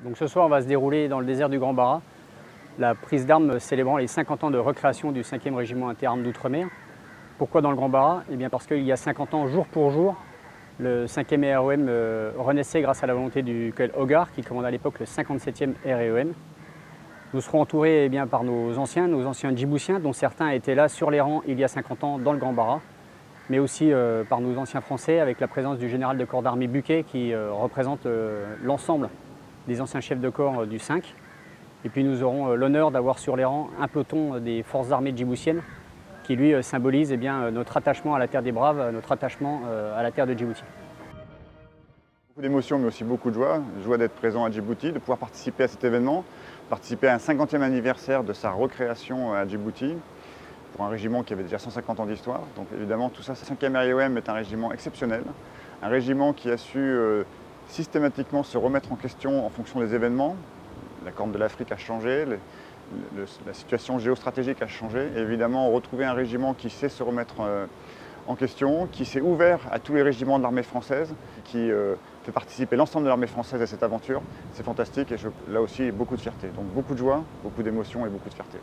Donc ce soir, on va se dérouler dans le désert du Grand Barra, la prise d'armes célébrant les 50 ans de recréation du 5e régiment interarmes d'outre-mer. Pourquoi dans le Grand Barra? Eh bien parce qu'il y a 50 ans, jour pour jour, le 5e REM renaissait grâce à la volonté du colonel Hogarth, qui commandait à l'époque le 57e REM. Nous serons entourés par nos anciens djiboutiens, dont certains étaient là sur les rangs il y a 50 ans dans le Grand Barra, mais aussi par nos anciens Français, avec la présence du général de corps d'armée Buquet, qui représente l'ensemble des anciens chefs de corps du 5. Et puis nous aurons l'honneur d'avoir sur les rangs un peloton des forces armées djiboutiennes qui lui symbolise notre attachement à la terre des braves, notre attachement à la terre de Djibouti. Beaucoup d'émotions mais aussi beaucoup de joie d'être présent à Djibouti, de pouvoir participer à cet événement, participer à un 50e anniversaire de sa recréation à Djibouti pour un régiment qui avait déjà 150 ans d'histoire. Donc évidemment tout ça, ce 5e REM est un régiment exceptionnel, un régiment qui a su systématiquement se remettre en question en fonction des événements. La corne de l'Afrique a changé, la situation géostratégique a changé. Et évidemment, retrouver un régiment qui sait se remettre en question, qui s'est ouvert à tous les régiments de l'armée française, qui fait participer l'ensemble de l'armée française à cette aventure, c'est fantastique et là aussi beaucoup de fierté. Donc beaucoup de joie, beaucoup d'émotions et beaucoup de fierté.